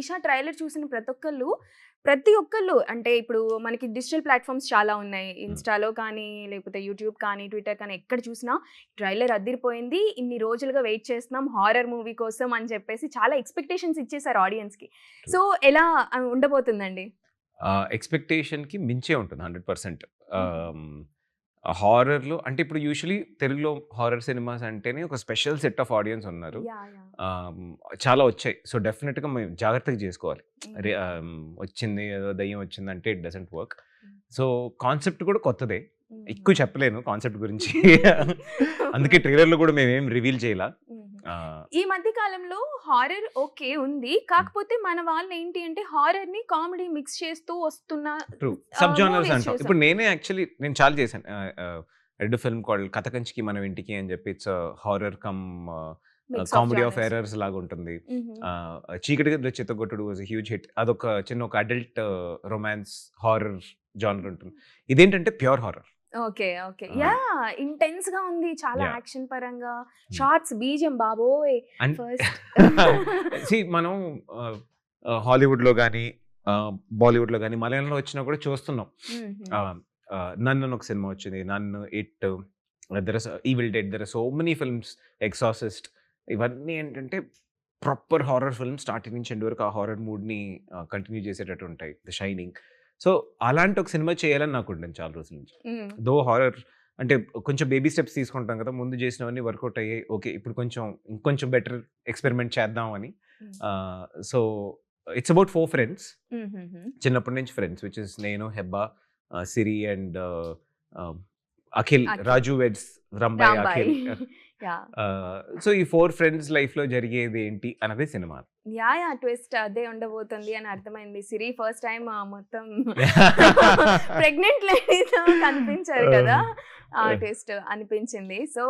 Isha trailer చూసిన ప్రతి ఒక్కళ్ళు అంటే ఇప్పుడు మనకి డిజిటల్ ప్లాట్ఫామ్స్ చాలా ఉన్నాయి. ఇన్‌స్టాలో కానీ, లేకపోతే యూట్యూబ్ కానీ, ట్విట్టర్ కానీ ఎక్కడ చూసినా ట్రైలర్ అదిరిపోయింది. ఇన్ని రోజులుగా వెయిట్ చేస్తున్నాం హారర్ మూవీ కోసం అని చెప్పేసి చాలా ఎక్స్‌పెక్టేషన్స్ ఇచ్చేసారు ఆడియన్స్‌కి. సో, ఎలా ఉండబోతుందండి? ఎక్స్‌పెక్టేషన్‌కి మించే ఉంటుంది 100%. హుహు. హారర్‌లో అంటే ఇప్పుడు యూజువల్లీ తెలుగులో హారర్ సినిమాస్ అంటేనే ఒక స్పెషల్ సెట్ ఆఫ్ ఆడియన్స్ ఉన్నారు. యాహ్! ఆహ్, చాలా వచ్చాయి. సో, డెఫినిట్‌గా మేము జాగ్రత్తగా చేసుకోవాలి. హ్మ్. వచ్చింది ఏదో దెయ్యం వచ్చిందంటే ఇట్ డజంట్ వర్క్. హ్మ్. సో, కాన్సెప్ట్ కూడా కొత్తదే. హుహు. ఎక్కువ చెప్పలేను కాన్సెప్ట్ గురించి. అందుకే ట్రైలర్‌లో కూడా మేమేం రివీల్ చేయలా. హుహు. ఆహ్, ఈ మధ్య కాలంలో హారర్ ఓకే ఉంది. హ్మ్. కాకపోతే మన వాళ్ళేంటి అంటే హారర్‌ని కామెడీ మిక్స్ చేస్తూ వస్తున్న ట్రూ. సబ్ జానర్స్ మూవీస్ అంటాం. చూసాం. ఇప్పుడు నేనే యాక్చువల్లీ నేను చాలా చేశాను. రెడ్ ఫిల్మ్ కాల్డ్ 'కథకంచికి మనం ఇంటికి' అని చెప్పి it's horror come mix of comedy of genres. Errors లాగా ఉంటుంది. హుహు. 'చీకటి గదిలో చిత్తగొట్టుడు' వాస్ ఎ హ్యూజ్ హిట్. అదొక ఒక అడల్ట్ రొమాన్స్ హారర్ జానర్ ఉంటుంది. ఇదేంటంటే ప్యూర్ హారర్. ఓకే. ఓకే. ఆహ్, యాహ్! ఇంటెన్స్‌గా ఉంది. చాలా యాహ్! యాక్షన్ పరంగా హ్మ్. షార్ట్స్, బీజీఎం బాబోయ్! అండ్ ఫస్ట్ మనం ఆహ్, హాలీవుడ్‌లో గాని, బాలీవుడ్‌లో గాని, మలయాళంలో వచ్చినా కూడా చూస్తున్నాం. హుహు. ఆహ్, 'నన్' అని ఒక సినిమా వచ్చింది. 'Nun', 'It', there is 'Evil Dead', there are so many films 'Exorcist' ఇవన్నీ ఏంటంటే ప్రాపర్ హారర్ ఫిల్మ్ స్టార్టింగ్ నుంచి ఎండ్ వరకు ఆ హారర్ మూడ్‌ని కంటిన్యూ చేసేటట్టు ఉంటాయి. 'The shining.' సో, అలాంటి ఒక సినిమా చేయాలని నాకు ఉంటుంది చాలా రోజుల నుంచి. హ్మ్. దో హారర్ అంటే కొంచెం బేబీ స్టెప్స్ తీసుకుంటాం కదా! ముందు చేసినవన్నీ వర్కౌట్ అయ్యాయి. ఓకే. ఇప్పుడు ఇంకొంచెం బెటర్ ఎక్స్‌పెరిమెంట్ చేద్దాం అని. Hmm. So, it's about 4 friends. హుహుహు. చిన్నప్పటి నుంచి ఫ్రెండ్స్ విచ్ ఇస్ నేను, Hebba, Siri and Akhil. Akhil. 'Raju weds Rambai Rambai. Akhil.' Yeah! So, ఈ 4 ఫ్రెండ్స్ లైఫ్‌లో జరిగేది ఏంటి అన్నది సినిమా. యాహ్! ట్విస్ట్ అదే ఉండబోతుంది అని అర్థమైంది. సిరి ఫస్ట్ టైమ్ మొత్తం ప్రెగ్నెంట్ లేడీతో కనిపించారు కదా! ఆ ట్విస్ట్ అనిపించింది. సో